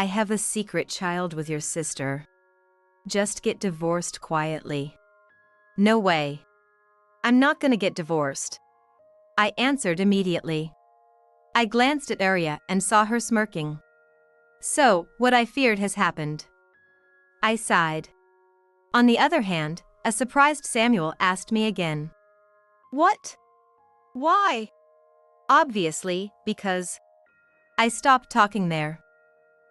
I have a secret child with your sister. Just get divorced quietly. No way. I'm not gonna get divorced. I answered immediately. I glanced at Arya and saw her smirking. So, what I feared has happened. I sighed. On the other hand, a surprised Samuel asked me again. What? Why? Obviously, because I stopped talking there.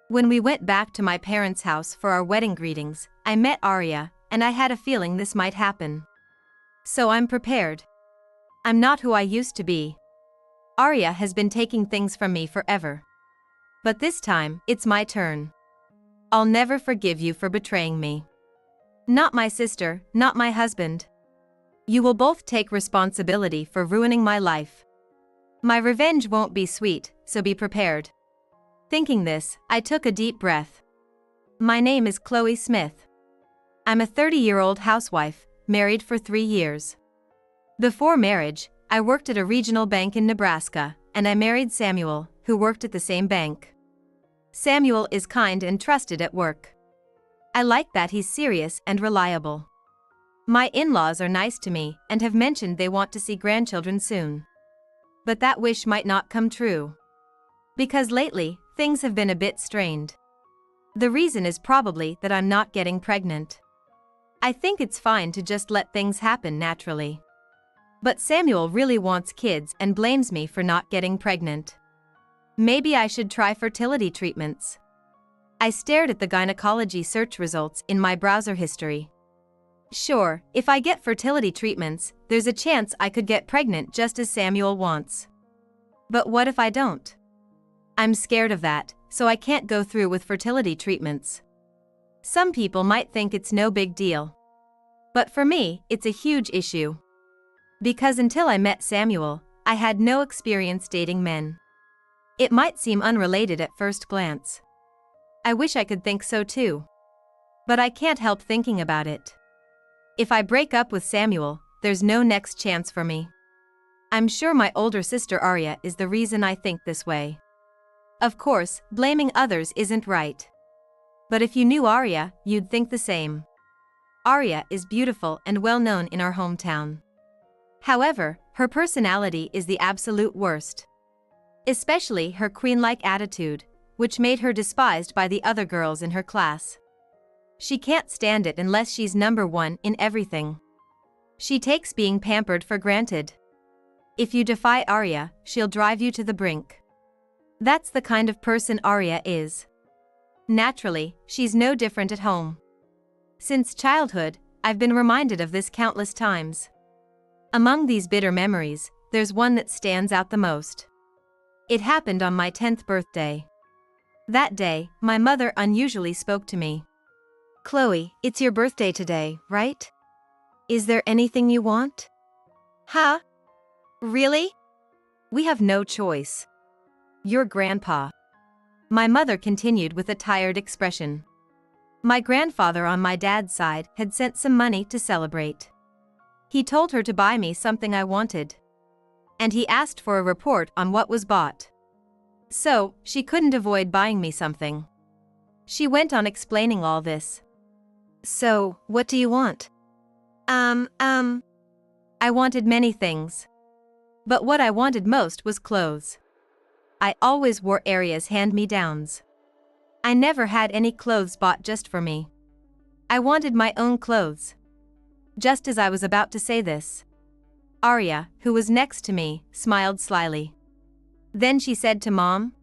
When we went back to my parents' house for our wedding greetings, I met Arya, and I had a feeling this might happen. So I'm prepared. I'm not who I used to be. Arya has been taking things from me forever. But this time, it's my turn. I'll never forgive you for betraying me. Not my sister, not my husband. You will both take responsibility for ruining my life. My revenge won't be sweet, so be prepared. Thinking this, I took a deep breath. My name is Chloe Smith. I'm a 30-year-old housewife, married for 3 years. Before marriage, I worked at a regional bank in Nebraska, and I married Samuel, who worked at the same bank. Samuel is kind and trusted at work. I like that he's serious and reliable. My in-laws are nice to me and have mentioned they want to see grandchildren soon. But that wish might not come true. Because lately, things have been a bit strained. The reason is probably that I'm not getting pregnant. I think it's fine to just let things happen naturally. But Samuel really wants kids and blames me for not getting pregnant. Maybe I should try fertility treatments. I stared at the gynecology search results in my browser history. Sure, if I get fertility treatments, there's a chance I could get pregnant just as Samuel wants. But what if I don't? I'm scared of that, so I can't go through with fertility treatments. Some people might think it's no big deal. But for me, it's a huge issue. Because until I met Samuel, I had no experience dating men. It might seem unrelated at first glance. I wish I could think so too. But I can't help thinking about it. If I break up with Samuel, there's no next chance for me. I'm sure my older sister Arya is the reason I think this way. Of course, blaming others isn't right. But if you knew Arya, you'd think the same. Arya is beautiful and well known in our hometown. However, her personality is the absolute worst. Especially her queen-like attitude, which made her despised by the other girls in her class. She can't stand it unless she's number one in everything. She takes being pampered for granted. If you defy Arya, she'll drive you to the brink. That's the kind of person Arya is. Naturally, she's no different at home. Since childhood, I've been reminded of this countless times. Among these bitter memories, there's one that stands out the most. It happened on my 10th birthday. That day, my mother unusually spoke to me. "Chloe, it's your birthday today, right? Is there anything you want?" Huh? Really? "We have no choice. Your grandpa." My mother continued with a tired expression. My grandfather on my dad's side had sent some money to celebrate. He told her to buy me something I wanted. And he asked for a report on what was bought. So, she couldn't avoid buying me something. She went on explaining all this. "So, what do you want?" I wanted many things. But what I wanted most was clothes. I always wore Arya's hand-me-downs. I never had any clothes bought just for me. I wanted my own clothes. Just as I was about to say this, Arya, who was next to me, smiled slyly. Then she said to Mom,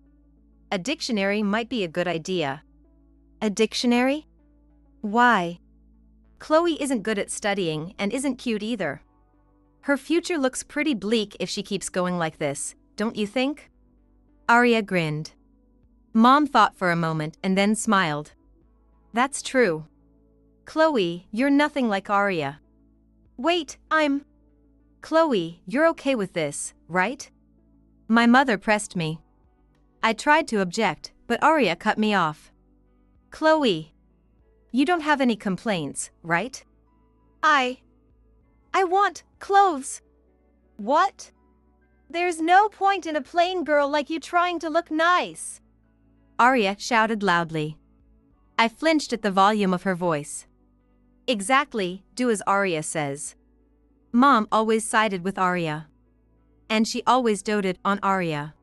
"A dictionary might be a good idea." "A dictionary? Why?" "Chloe isn't good at studying and isn't cute either. Her future looks pretty bleak if she keeps going like this, don't you think?" Arya grinned. Mom thought for a moment and then smiled. "That's true. Chloe, you're nothing like Arya." "Wait, Chloe, you're okay with this, right?" My mother pressed me. I tried to object, but Arya cut me off. "Chloe, you don't have any complaints, right?" I want clothes." "What?" "There's no point in a plain girl like you trying to look nice." Arya shouted loudly. I flinched at the volume of her voice. Exactly, do as Arya says. Mom always sided with Arya. And she always doted on Arya.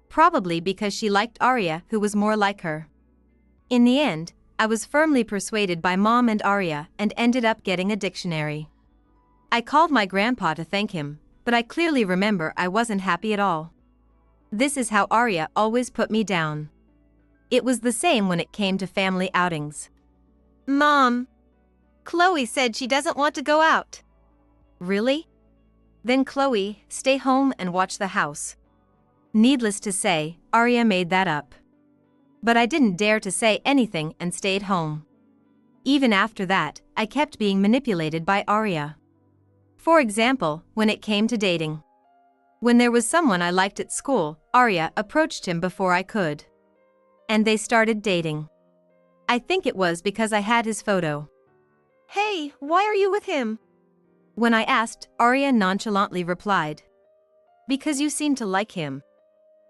Probably because she liked Arya, who was more like her. In the end, I was firmly persuaded by Mom and Arya and ended up getting a dictionary. I called my grandpa to thank him, but I clearly remember I wasn't happy at all. This is how Arya always put me down. It was the same when it came to family outings. Mom, Chloe said she doesn't want to go out. Really? Then Chloe, stay home and watch the house. Needless to say, Arya made that up. But I didn't dare to say anything and stayed home. Even after that, I kept being manipulated by Arya. For example, when it came to dating. When there was someone I liked at school, Arya approached him before I could. And they started dating. I think it was because I had his photo. Hey, why are you with him? When I asked, Arya nonchalantly replied. Because you seem to like him.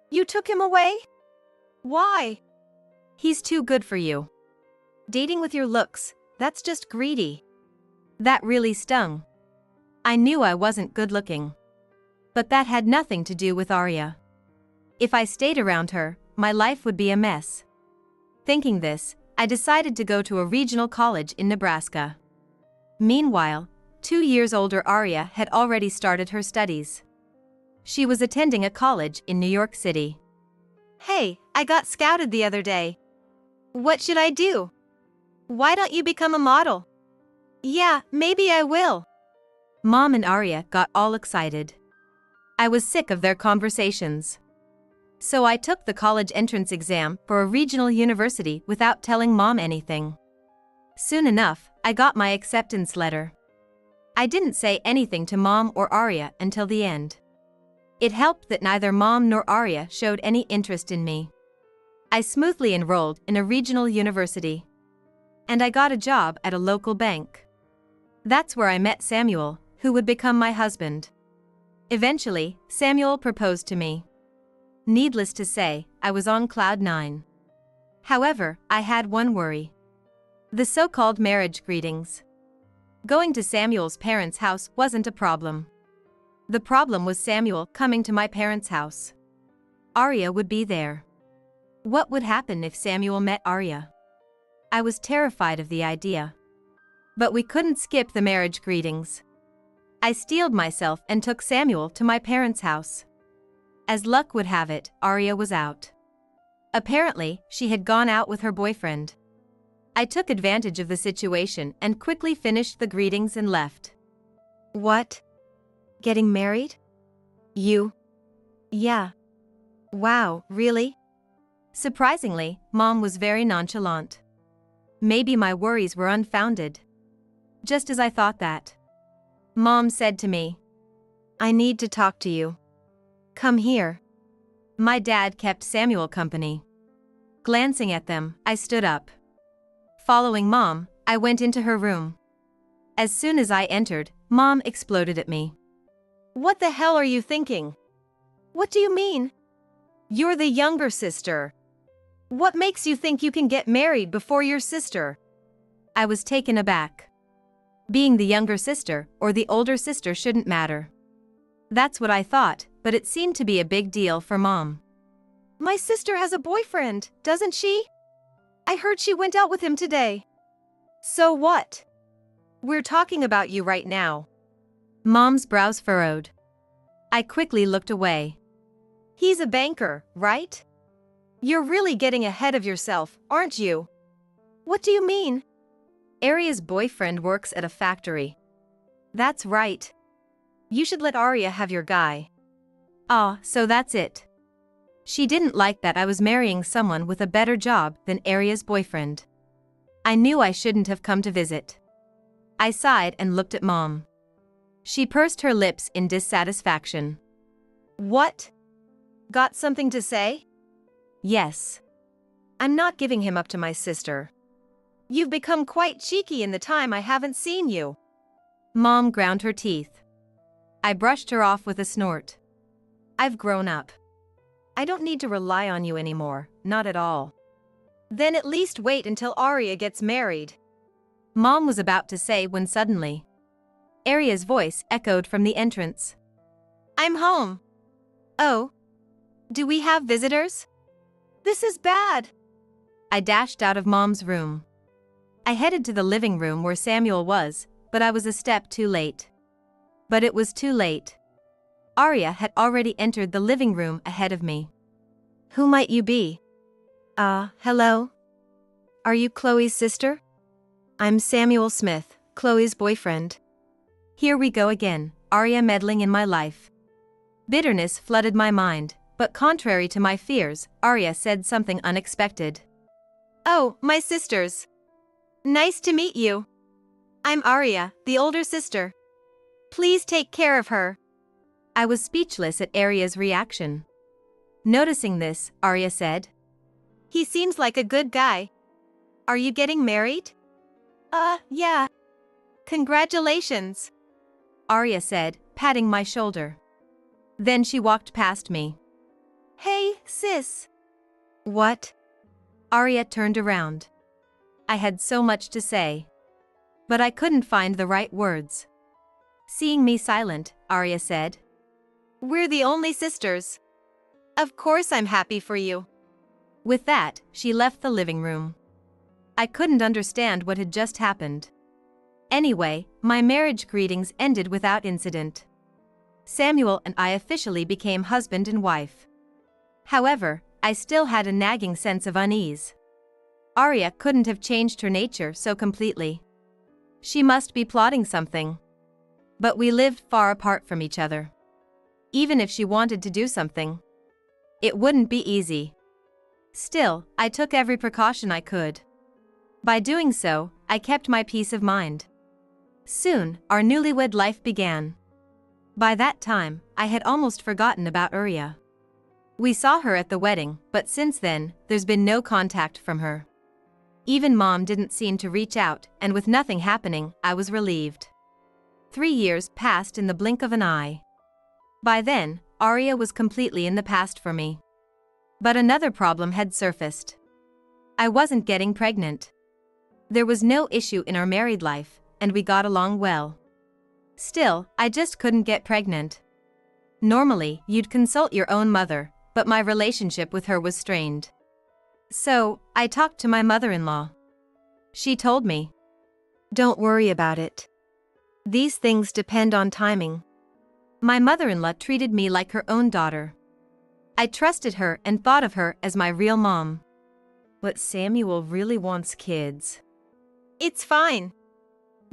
You took him away? Why? He's too good for you. Dating with your looks, that's just greedy. That really stung. I knew I wasn't good looking. But that had nothing to do with Arya. If I stayed around her, my life would be a mess. Thinking this, I decided to go to a regional college in Nebraska. Meanwhile, 2 years older Arya had already started her studies. She was attending a college in New York City. Hey, I got scouted the other day. What should I do? Why don't you become a model? Yeah, maybe I will. Mom and Arya got all excited. I was sick of their conversations. So I took the college entrance exam for a regional university without telling Mom anything. Soon enough, I got my acceptance letter. I didn't say anything to Mom or Arya until the end. It helped that neither Mom nor Arya showed any interest in me. I smoothly enrolled in a regional university. And I got a job at a local bank. That's where I met Samuel, who would become my husband. Eventually, Samuel proposed to me. Needless to say, I was on cloud 9. However, I had one worry. The so-called marriage greetings. Going to Samuel's parents' house wasn't a problem. The problem was Samuel coming to my parents' house. Arya would be there. What would happen if Samuel met Arya? I was terrified of the idea. But we couldn't skip the marriage greetings. I steeled myself and took Samuel to my parents' house. As luck would have it, Arya was out. Apparently, she had gone out with her boyfriend. I took advantage of the situation and quickly finished the greetings and left. What? Getting married? You? Yeah. Wow, really? Surprisingly, Mom was very nonchalant. Maybe my worries were unfounded. Just as I thought that. Mom said to me, I need to talk to you. Come here. My dad kept Samuel company. Glancing at them, I stood up. Following Mom, I went into her room. As soon as I entered, Mom exploded at me. What the hell are you thinking? What do you mean? You're the younger sister. What makes you think you can get married before your sister? I was taken aback. Being the younger sister or the older sister shouldn't matter. That's what I thought, but it seemed to be a big deal for Mom. My sister has a boyfriend, doesn't she? I heard she went out with him today. So what? We're talking about you right now. Mom's brows furrowed. I quickly looked away. He's a banker, right? You're really getting ahead of yourself, aren't you? What do you mean? Arya's boyfriend works at a factory. That's right. You should let Arya have your guy. Ah, so that's it. She didn't like that I was marrying someone with a better job than Arya's boyfriend. I knew I shouldn't have come to visit. I sighed and looked at Mom. She pursed her lips in dissatisfaction. What? Got something to say? Yes. I'm not giving him up to my sister. You've become quite cheeky in the time I haven't seen you. Mom ground her teeth. I brushed her off with a snort. I've grown up. I don't need to rely on you anymore, not at all. Then at least wait until Arya gets married. Mom was about to say when suddenly Arya's voice echoed from the entrance. I'm home. Oh. Do we have visitors? This is bad. I dashed out of Mom's room. I headed to the living room where Samuel was, but I was a step too late. But it was too late. Arya had already entered the living room ahead of me. Who might you be? Hello? Are you Chloe's sister? I'm Samuel Smith, Chloe's boyfriend. Here we go again, Arya meddling in my life. Bitterness flooded my mind, but contrary to my fears, Arya said something unexpected. Oh, my sisters. Nice to meet you. I'm Arya, the older sister. Please take care of her. I was speechless at Arya's reaction. Noticing this, Arya said, He seems like a good guy. Are you getting married? Yeah. Congratulations. Arya said, patting my shoulder. Then she walked past me. Hey, sis. What? Arya turned around. I had so much to say. But I couldn't find the right words. Seeing me silent, Arya said, We're the only sisters. Of course I'm happy for you. With that, she left the living room. I couldn't understand what had just happened. Anyway, my marriage greetings ended without incident. Samuel and I officially became husband and wife. However, I still had a nagging sense of unease. Arya couldn't have changed her nature so completely. She must be plotting something. But we lived far apart from each other. Even if she wanted to do something, it wouldn't be easy. Still, I took every precaution I could. By doing so, I kept my peace of mind. Soon, our newlywed life began. By that time, I had almost forgotten about Arya. We saw her at the wedding, but since then, there's been no contact from her. Even Mom didn't seem to reach out, and with nothing happening, I was relieved. 3 years passed in the blink of an eye. By then, Arya was completely in the past for me. But another problem had surfaced. I wasn't getting pregnant. There was no issue in our married life, and we got along well. Still, I just couldn't get pregnant. Normally, you'd consult your own mother, but my relationship with her was strained. So, I talked to my mother-in-law. She told me, Don't worry about it. These things depend on timing. My mother-in-law treated me like her own daughter. I trusted her and thought of her as my real mom. But Samuel really wants kids. It's fine.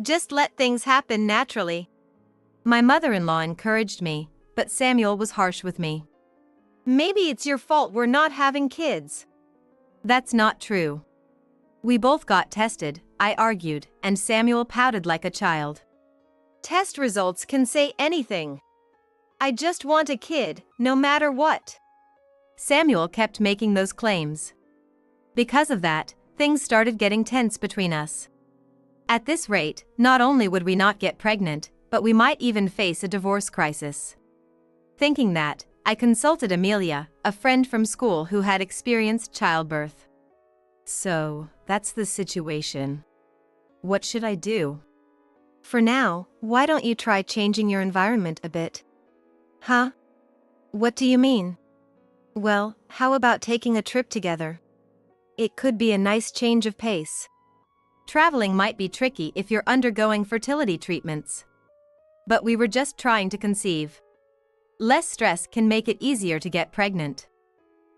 Just let things happen naturally. My mother-in-law encouraged me, but Samuel was harsh with me. Maybe it's your fault we're not having kids. That's not true. We both got tested, I argued, and Samuel pouted like a child. Test results can say anything. I just want a kid, no matter what. Samuel kept making those claims. Because of that, things started getting tense between us. At this rate, not only would we not get pregnant, but we might even face a divorce crisis. Thinking that, I consulted Amelia, a friend from school who had experienced childbirth. So, that's the situation. What should I do? For now, why don't you try changing your environment a bit? Huh? What do you mean? Well, how about taking a trip together? It could be a nice change of pace. Traveling might be tricky if you're undergoing fertility treatments. But we were just trying to conceive. Less stress can make it easier to get pregnant.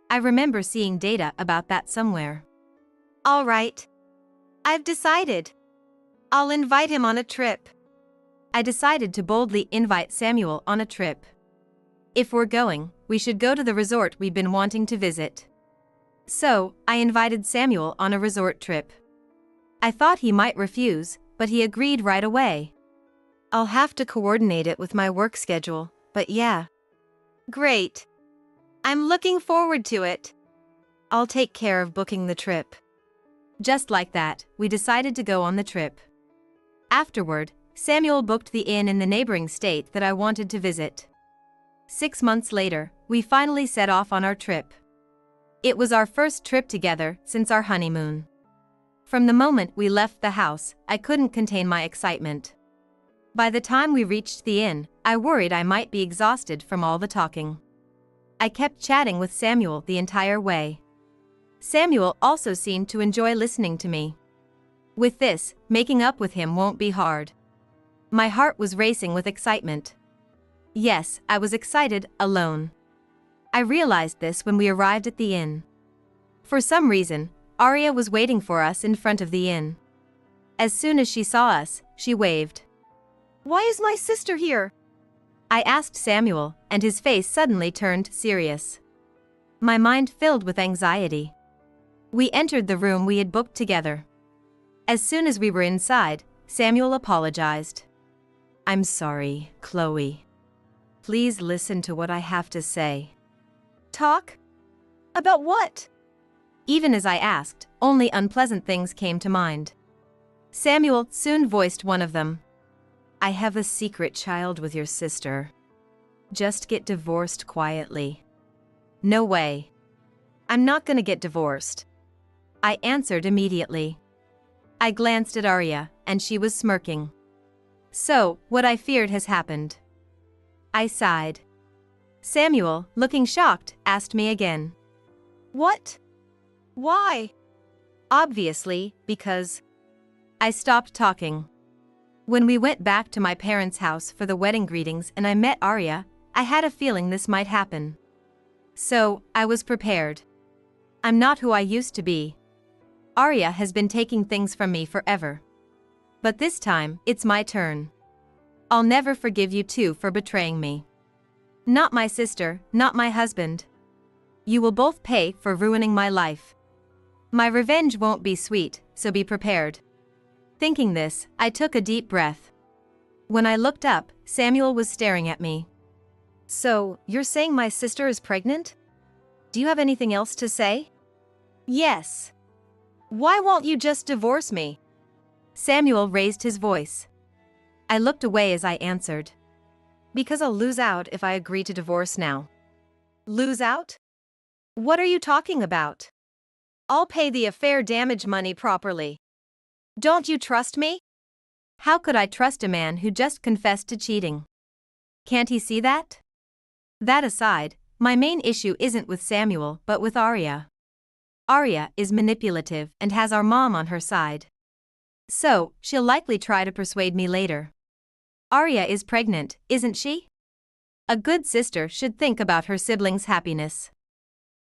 I remember seeing data about that somewhere. All right. I've decided. I'll invite him on a trip. I decided to boldly invite Samuel on a trip. If we're going, we should go to the resort we've been wanting to visit. So, I invited Samuel on a resort trip. I thought he might refuse, but he agreed right away. I'll have to coordinate it with my work schedule, but yeah. Great. I'm looking forward to it. I'll take care of booking the trip. Just like that, we decided to go on the trip. Afterward, Samuel booked the inn in the neighboring state that I wanted to visit. 6 months later, we finally set off on our trip. It was our first trip together since our honeymoon. From the moment we left the house, I couldn't contain my excitement. By the time we reached the inn, I worried I might be exhausted from all the talking. I kept chatting with Samuel the entire way. Samuel also seemed to enjoy listening to me. With this, making up with him won't be hard. My heart was racing with excitement. Yes, I was excited, alone. I realized this when we arrived at the inn. For some reason, Arya was waiting for us in front of the inn. As soon as she saw us, she waved. Why is my sister here? I asked Samuel, and his face suddenly turned serious. My mind filled with anxiety. We entered the room we had booked together. As soon as we were inside, Samuel apologized. I'm sorry, Chloe. Please listen to what I have to say. Talk? About what? Even as I asked, only unpleasant things came to mind. Samuel soon voiced one of them. I have a secret child with your sister. Just get divorced quietly. No way. I'm not gonna get divorced. I answered immediately. I glanced at Arya, and she was smirking. So, what I feared has happened. I sighed. Samuel, looking shocked, asked me again. What? Why? Obviously, because I stopped talking. When we went back to my parents' house for the wedding greetings and I met Arya, I had a feeling this might happen. So, I was prepared. I'm not who I used to be. Arya has been taking things from me forever. But this time, it's my turn. I'll never forgive you two for betraying me. Not my sister, not my husband. You will both pay for ruining my life. My revenge won't be sweet, so be prepared. Thinking this, I took a deep breath. When I looked up, Samuel was staring at me. So, you're saying my sister is pregnant? Do you have anything else to say? Yes. Why won't you just divorce me? Samuel raised his voice. I looked away as I answered. Because I'll lose out if I agree to divorce now. Lose out? What are you talking about? I'll pay the affair damage money properly. Don't you trust me? How could I trust a man who just confessed to cheating? Can't he see that? That aside, my main issue isn't with Samuel but with Arya. Arya is manipulative and has our mom on her side. So, she'll likely try to persuade me later. Arya is pregnant, isn't she? A good sister should think about her siblings' happiness.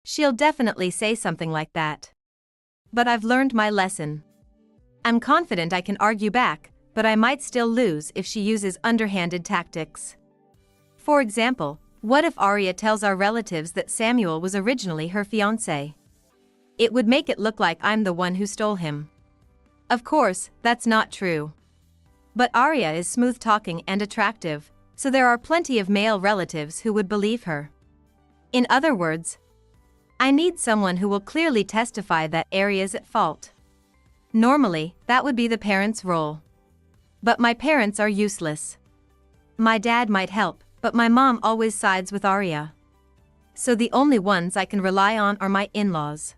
She'll definitely say something like that. But I've learned my lesson. I'm confident I can argue back, but I might still lose if she uses underhanded tactics. For example, what if Arya tells our relatives that Samuel was originally her fiancé? It would make it look like I'm the one who stole him. Of course, that's not true. But Arya is smooth-talking and attractive, so there are plenty of male relatives who would believe her. In other words, I need someone who will clearly testify that Arya's at fault. Normally, that would be the parents' role. But my parents are useless. My dad might help, but my mom always sides with Arya. So the only ones I can rely on are my in-laws.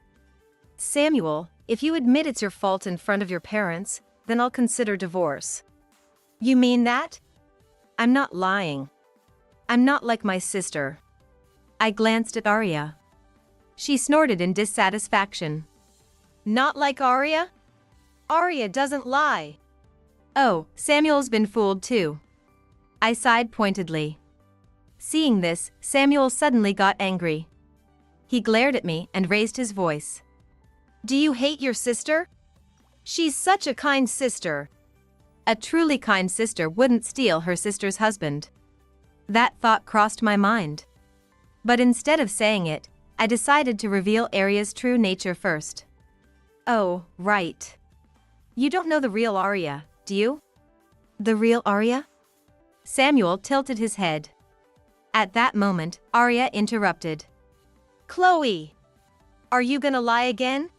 Samuel, if you admit it's your fault in front of your parents, then I'll consider divorce. You mean that? I'm not lying. I'm not like my sister. I glanced at Arya. She snorted in dissatisfaction. Not like Arya? Arya doesn't lie. Oh, Samuel's been fooled too. I sighed pointedly. Seeing this, Samuel suddenly got angry. He glared at me and raised his voice. Do you hate your sister? She's such a kind sister. A truly kind sister wouldn't steal her sister's husband. That thought crossed my mind. But instead of saying it, I decided to reveal Arya's true nature first. Oh, right. You don't know the real Arya, do you? The real Arya? Samuel tilted his head. At that moment, Arya interrupted. Chloe! Are you gonna lie again?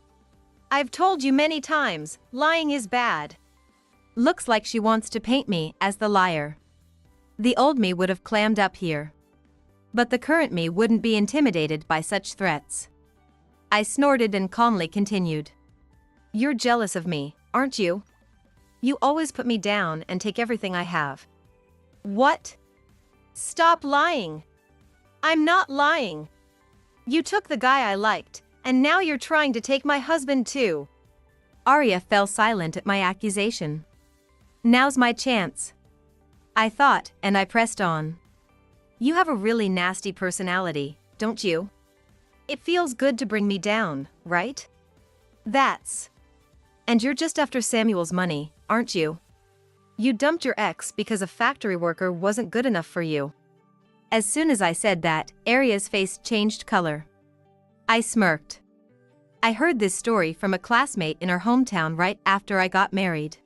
I've told you many times, lying is bad. Looks like she wants to paint me as the liar. The old me would have clammed up here. But the current me wouldn't be intimidated by such threats. I snorted and calmly continued. You're jealous of me, aren't you? You always put me down and take everything I have. What? Stop lying. I'm not lying. You took the guy I liked, and now you're trying to take my husband too. Arya fell silent at my accusation. Now's my chance, I thought, and I pressed on. You have a really nasty personality, don't you? It feels good to bring me down, right? And you're just after Samuel's money, aren't you? You dumped your ex because a factory worker wasn't good enough for you. As soon as I said that, Arya's face changed color. I smirked. I heard this story from a classmate in our hometown right after I got married.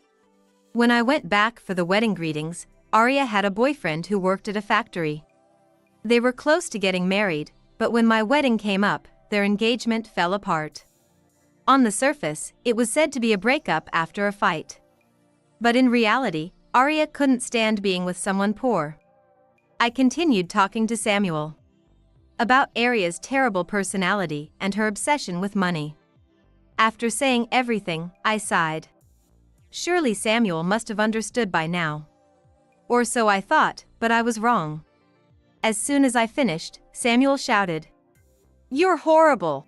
When I went back for the wedding greetings, Arya had a boyfriend who worked at a factory. They were close to getting married, but when my wedding came up, their engagement fell apart. On the surface, it was said to be a breakup after a fight. But in reality, Arya couldn't stand being with someone poor. I continued talking to Samuel about Arya's terrible personality and her obsession with money. After saying everything, I sighed. Surely Samuel must have understood by now. Or so I thought, but I was wrong. As soon as I finished, Samuel shouted, "You're horrible!"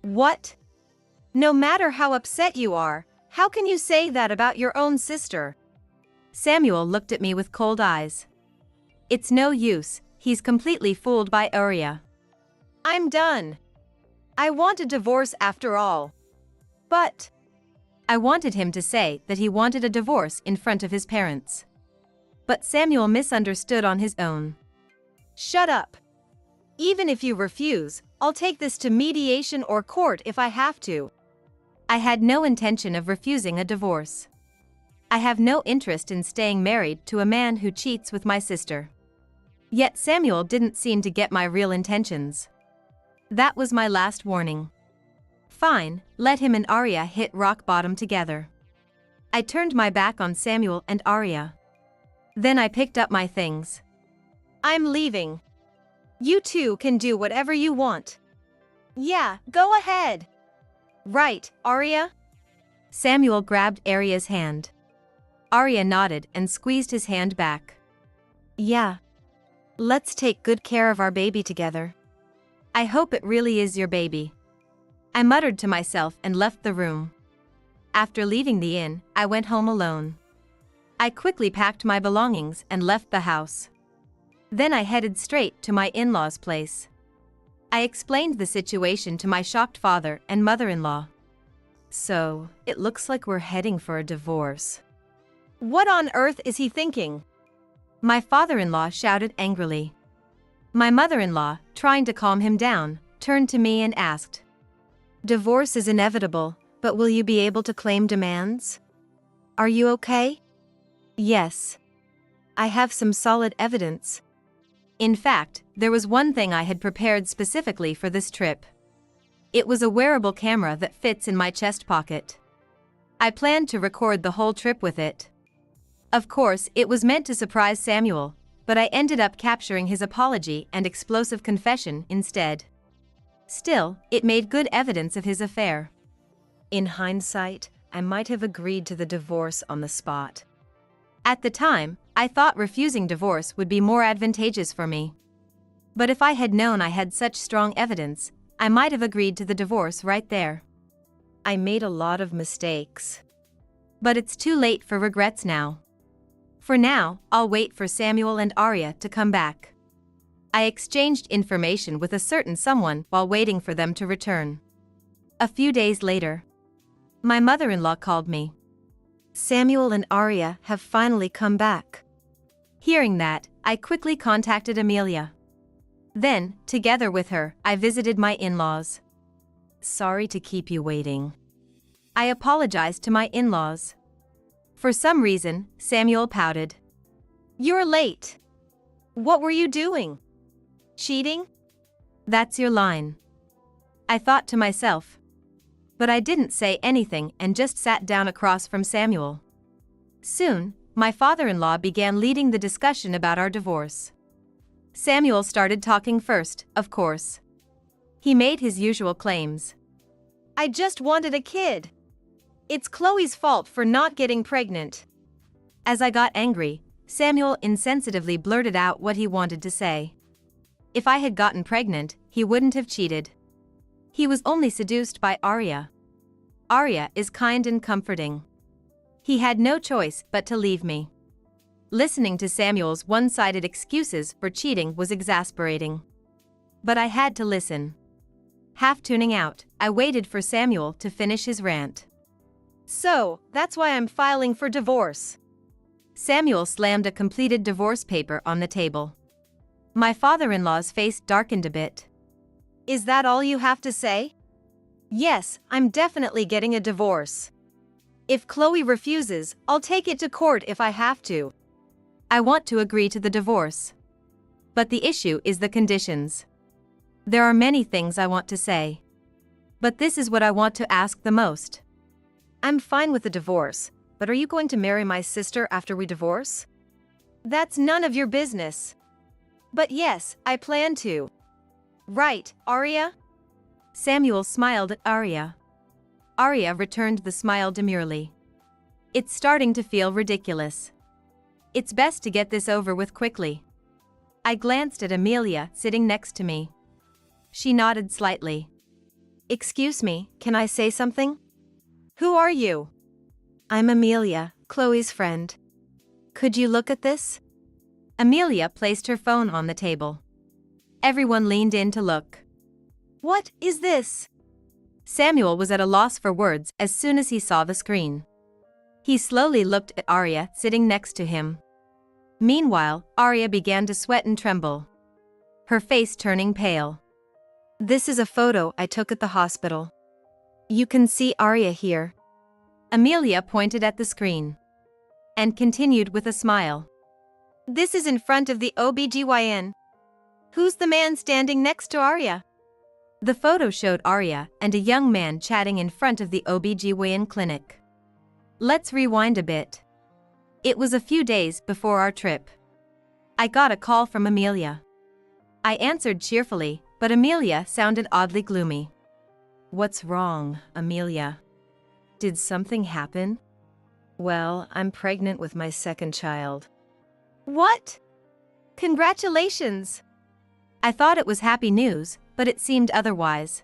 What? No matter how upset you are, how can you say that about your own sister? Samuel looked at me with cold eyes. It's no use, he's completely fooled by Arya. I'm done. I want a divorce after all. But I wanted him to say that he wanted a divorce in front of his parents. But Samuel misunderstood on his own. Shut up. Even if you refuse, I'll take this to mediation or court if I have to. I had no intention of refusing a divorce. I have no interest in staying married to a man who cheats with my sister. Yet Samuel didn't seem to get my real intentions. That was my last warning. Fine, let him and Arya hit rock bottom together. I turned my back on Samuel and Arya. Then I picked up my things. I'm leaving. You two can do whatever you want. Yeah, go ahead. Right, Arya? Samuel grabbed Arya's hand. Arya nodded and squeezed his hand back. Yeah. Let's take good care of our baby together. I hope it really is your baby. I muttered to myself and left the room. After leaving the inn, I went home alone. I quickly packed my belongings and left the house. Then I headed straight to my in-laws' place. I explained the situation to my shocked father and mother-in-law. So, it looks like we're heading for a divorce. What on earth is he thinking? My father-in-law shouted angrily. My mother-in-law, trying to calm him down, turned to me and asked, "Divorce is inevitable, but will you be able to claim demands? Are you okay?" "Yes. I have some solid evidence." In fact, there was one thing I had prepared specifically for this trip. It was a wearable camera that fits in my chest pocket. I planned to record the whole trip with it. Of course, it was meant to surprise Samuel, but I ended up capturing his apology and explosive confession instead. Still, it made good evidence of his affair. In hindsight, I might have agreed to the divorce on the spot. At the time, I thought refusing divorce would be more advantageous for me. But if I had known I had such strong evidence, I might have agreed to the divorce right there. I made a lot of mistakes. But it's too late for regrets now. For now, I'll wait for Samuel and Arya to come back. I exchanged information with a certain someone while waiting for them to return. A few days later, my mother-in-law called me. Samuel and Arya have finally come back. Hearing that, I quickly contacted Amelia. Then, together with her, I visited my in-laws. Sorry to keep you waiting. I apologized to my in-laws. For some reason, Samuel pouted. You're late. What were you doing? Cheating? That's your line. I thought to myself. But I didn't say anything and just sat down across from Samuel. Soon, my father-in-law began leading the discussion about our divorce. Samuel started talking first, of course. He made his usual claims. I just wanted a kid. It's Chloe's fault for not getting pregnant. As I got angry, Samuel insensitively blurted out what he wanted to say. If I had gotten pregnant, he wouldn't have cheated. He was only seduced by Arya. Arya is kind and comforting. He had no choice but to leave me. Listening to Samuel's one-sided excuses for cheating was exasperating. But I had to listen. Half tuning out, I waited for Samuel to finish his rant. So, that's why I'm filing for divorce. Samuel slammed a completed divorce paper on the table. My father-in-law's face darkened a bit. Is that all you have to say? Yes, I'm definitely getting a divorce. If Chloe refuses, I'll take it to court if I have to. I want to agree to the divorce. But the issue is the conditions. There are many things I want to say. But this is what I want to ask the most. I'm fine with the divorce, but are you going to marry my sister after we divorce? That's none of your business. But yes, I plan to. Right, Arya? Samuel smiled at Arya. Arya returned the smile demurely. It's starting to feel ridiculous. It's best to get this over with quickly. I glanced at Amelia sitting next to me. She nodded slightly. Excuse me, can I say something? Who are you? I'm Amelia, Chloe's friend. Could you look at this? Amelia placed her phone on the table. Everyone leaned in to look. What is this? Samuel was at a loss for words as soon as he saw the screen. He slowly looked at Arya sitting next to him. Meanwhile, Arya began to sweat and tremble, her face turning pale. This is a photo I took at the hospital. You can see Arya here. Amelia pointed at the screen and continued with a smile. This is in front of the OBGYN. Who's the man standing next to Arya? The photo showed Arya and a young man chatting in front of the OBGYN clinic. Let's rewind a bit. It was a few days before our trip. I got a call from Amelia. I answered cheerfully, but Amelia sounded oddly gloomy. What's wrong, Amelia? Did something happen? Well, I'm pregnant with my second child. What? Congratulations! I thought it was happy news, but it seemed otherwise.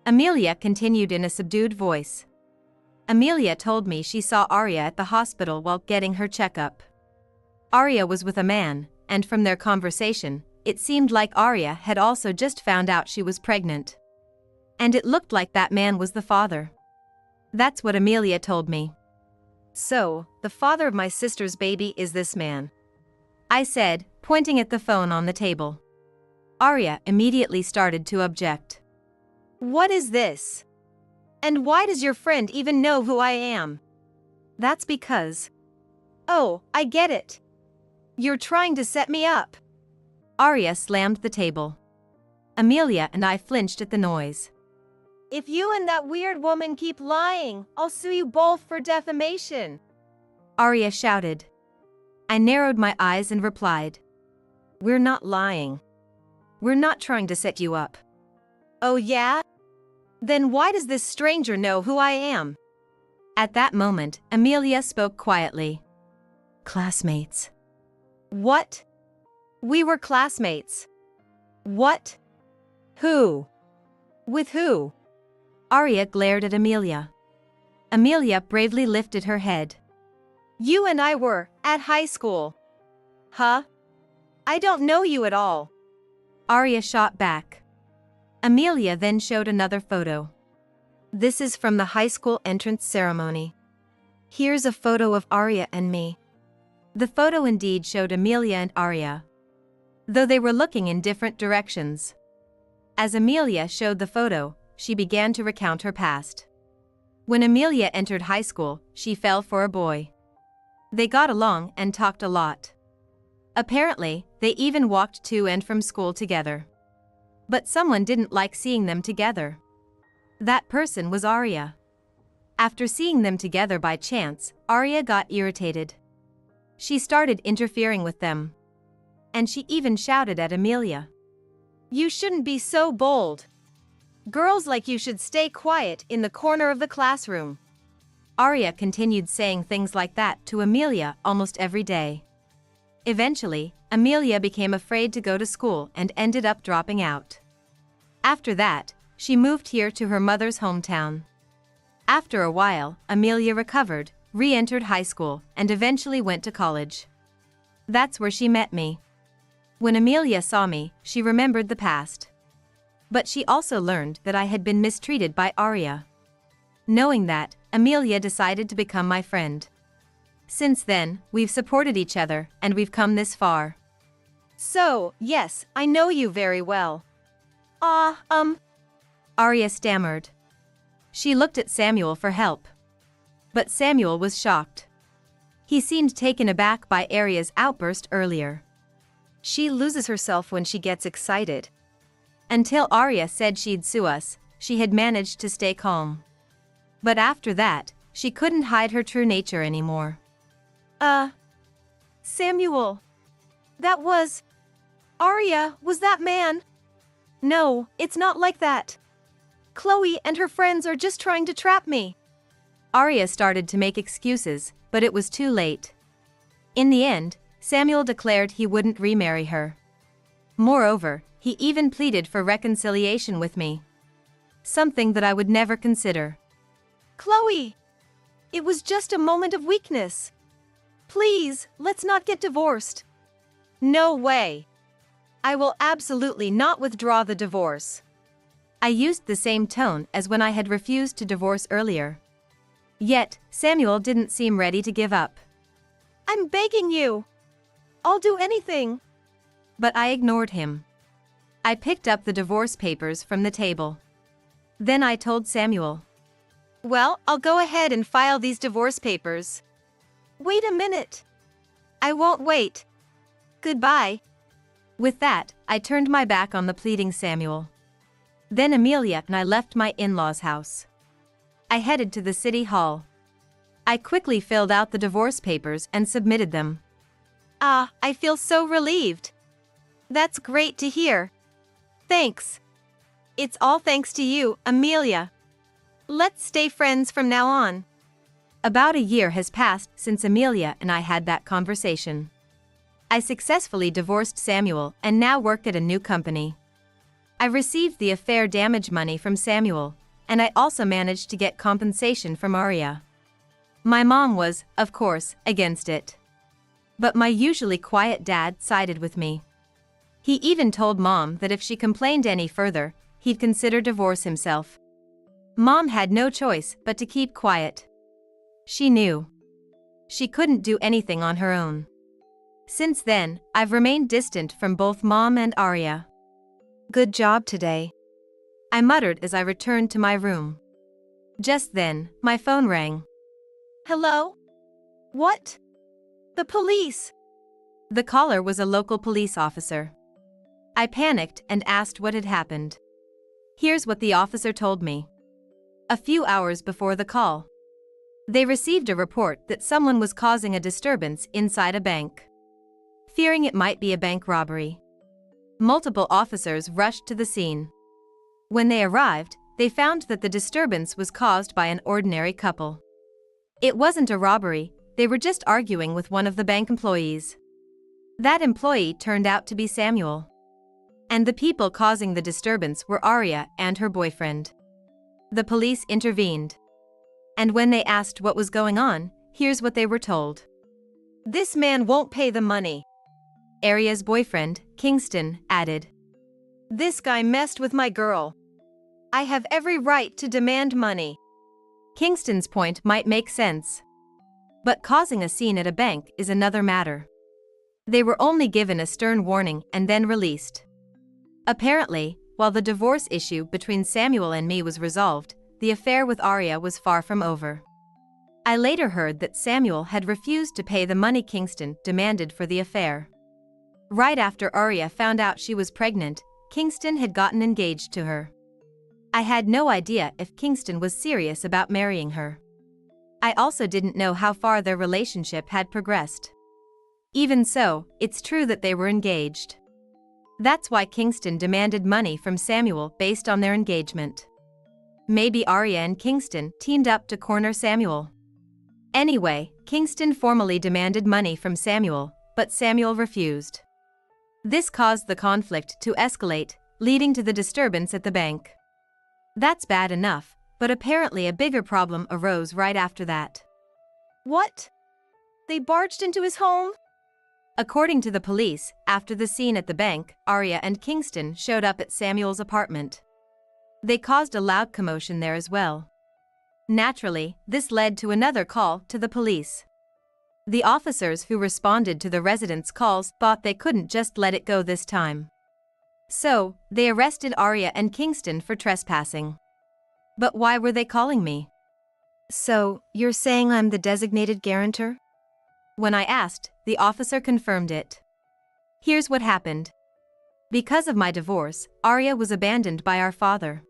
Amelia continued in a subdued voice. Amelia told me she saw Arya at the hospital while getting her checkup. Arya was with a man, and from their conversation, it seemed like Arya had also just found out she was pregnant. And it looked like that man was the father. That's what Amelia told me. So, the father of my sister's baby is this man? I said, pointing at the phone on the table. Arya immediately started to object. What is this? And why does your friend even know who I am? That's because... Oh, I get it. You're trying to set me up. Arya slammed the table. Amelia and I flinched at the noise. If you and that weird woman keep lying, I'll sue you both for defamation. Arya shouted. I narrowed my eyes and replied. We're not lying. We're not trying to set you up. Oh yeah? Then why does this stranger know who I am? At that moment, Amelia spoke quietly. Classmates. What? We were classmates. What? Who? With who? Arya glared at Amelia. Amelia bravely lifted her head. You and I were at high school. Huh? I don't know you at all. Arya shot back. Amelia then showed another photo. This is from the high school entrance ceremony. Here's a photo of Arya and me. The photo indeed showed Amelia and Arya, though they were looking in different directions. As Amelia showed the photo, she began to recount her past. When Amelia entered high school, she fell for a boy. They got along and talked a lot. Apparently, they even walked to and from school together. But someone didn't like seeing them together. That person was Arya. After seeing them together by chance, Arya got irritated. She started interfering with them. And she even shouted at Amelia. You shouldn't be so bold. Girls like you should stay quiet in the corner of the classroom. Arya continued saying things like that to Amelia almost every day. Eventually, Amelia became afraid to go to school and ended up dropping out. After that, she moved here to her mother's hometown. After a while, Amelia recovered, re-entered high school, and eventually went to college. That's where she met me. When Amelia saw me, she remembered the past. But she also learned that I had been mistreated by Arya. Knowing that, Amelia decided to become my friend. Since then, we've supported each other, and we've come this far. So, yes, I know you very well. Arya stammered. She looked at Samuel for help. But Samuel was shocked. He seemed taken aback by Arya's outburst earlier. She loses herself when she gets excited. Until Arya said she'd sue us, she had managed to stay calm. But after that, she couldn't hide her true nature anymore. Samuel. That was... Arya, was that man? No, it's not like that. Chloe and her friends are just trying to trap me. Arya started to make excuses, but it was too late. In the end, Samuel declared he wouldn't remarry her. Moreover, he even pleaded for reconciliation with me. Something that I would never consider. Chloe! It was just a moment of weakness. Please, let's not get divorced. No way. I will absolutely not withdraw the divorce. I used the same tone as when I had refused to divorce earlier. Yet, Samuel didn't seem ready to give up. I'm begging you. I'll do anything. But I ignored him. I picked up the divorce papers from the table. Then I told Samuel. Well, I'll go ahead and file these divorce papers. Wait a minute. I won't wait. Goodbye. With that, I turned my back on the pleading Samuel. Then Amelia and I left my in-laws' house. I headed to the city hall. I quickly filled out the divorce papers and submitted them. I feel so relieved. That's great to hear. Thanks. It's all thanks to you, Amelia. Let's stay friends from now on. About a year has passed since Amelia and I had that conversation. I successfully divorced Samuel and now work at a new company. I received the affair damage money from Samuel, and I also managed to get compensation from Arya. My mom was, of course, against it. But my usually quiet dad sided with me. He even told Mom that if she complained any further, he'd consider divorce himself. Mom had no choice but to keep quiet. She knew. She couldn't do anything on her own. Since then, I've remained distant from both Mom and Arya. Good job today. I muttered as I returned to my room. Just then, my phone rang. Hello? What? The police. The caller was a local police officer. I panicked and asked what had happened. Here's what the officer told me. A few hours before the call, they received a report that someone was causing a disturbance inside a bank. Fearing it might be a bank robbery, multiple officers rushed to the scene. When they arrived, they found that the disturbance was caused by an ordinary couple. It wasn't a robbery, they were just arguing with one of the bank employees. That employee turned out to be Samuel. And the people causing the disturbance were Arya and her boyfriend. The police intervened. And when they asked what was going on, here's what they were told. This man won't pay the money. Arya's boyfriend, Kingston, added. This guy messed with my girl. I have every right to demand money. Kingston's point might make sense. But causing a scene at a bank is another matter. They were only given a stern warning and then released. Apparently, while the divorce issue between Samuel and me was resolved, the affair with Arya was far from over. I later heard that Samuel had refused to pay the money Kingston demanded for the affair. Right after Arya found out she was pregnant, Kingston had gotten engaged to her. I had no idea if Kingston was serious about marrying her. I also didn't know how far their relationship had progressed. Even so, it's true that they were engaged. That's why Kingston demanded money from Samuel based on their engagement. Maybe Arya and Kingston teamed up to corner Samuel. Anyway, Kingston formally demanded money from Samuel, but Samuel refused. This caused the conflict to escalate, leading to the disturbance at the bank. That's bad enough, but apparently a bigger problem arose right after that. What? They barged into his home? According to the police, after the scene at the bank, Arya and Kingston showed up at Samuel's apartment. They caused a loud commotion there as well. Naturally, this led to another call to the police. The officers who responded to the residents' calls thought they couldn't just let it go this time. So, they arrested Arya and Kingston for trespassing. But why were they calling me? So, you're saying I'm the designated guarantor? When I asked, the officer confirmed it. Here's what happened. Because of my divorce, Arya was abandoned by our father.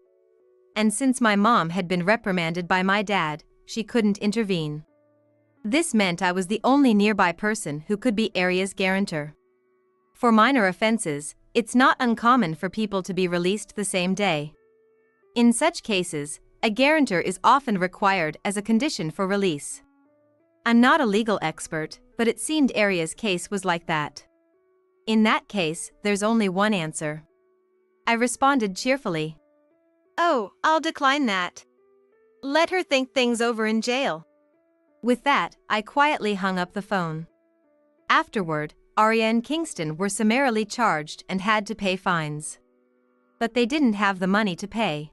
And since my mom had been reprimanded by my dad, she couldn't intervene. This meant I was the only nearby person who could be Arya's guarantor. For minor offenses, it's not uncommon for people to be released the same day. In such cases, a guarantor is often required as a condition for release. I'm not a legal expert, but it seemed Arya's case was like that. In that case, there's only one answer. I responded cheerfully. Oh, I'll decline that. Let her think things over in jail. With that, I quietly hung up the phone. Afterward, Arya and Kingston were summarily charged and had to pay fines. But they didn't have the money to pay.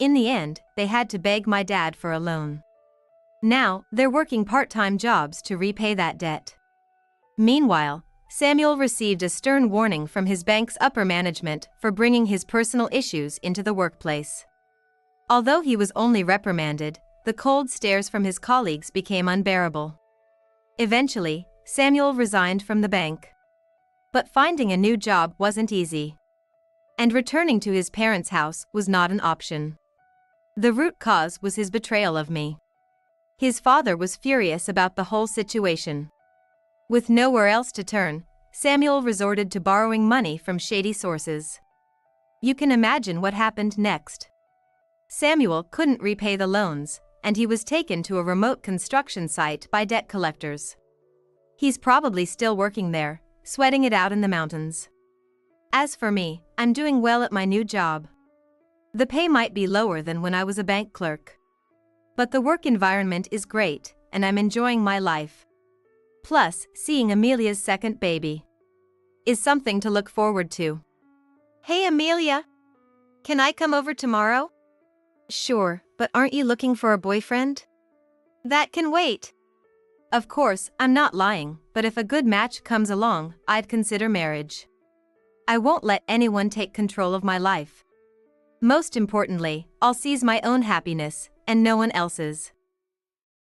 In the end, they had to beg my dad for a loan. Now, they're working part-time jobs to repay that debt. Meanwhile, Samuel received a stern warning from his bank's upper management for bringing his personal issues into the workplace. Although he was only reprimanded, the cold stares from his colleagues became unbearable. Eventually, Samuel resigned from the bank. But finding a new job wasn't easy. And returning to his parents' house was not an option. The root cause was his betrayal of me. His father was furious about the whole situation. With nowhere else to turn, Samuel resorted to borrowing money from shady sources. You can imagine what happened next. Samuel couldn't repay the loans, and he was taken to a remote construction site by debt collectors. He's probably still working there, sweating it out in the mountains. As for me, I'm doing well at my new job. The pay might be lower than when I was a bank clerk. But the work environment is great, and I'm enjoying my life. Plus, seeing Amelia's second baby is something to look forward to. Hey Amelia! Can I come over tomorrow? Sure, but aren't you looking for a boyfriend? That can wait. Of course, I'm not lying, but if a good match comes along, I'd consider marriage. I won't let anyone take control of my life. Most importantly, I'll seize my own happiness, and no one else's.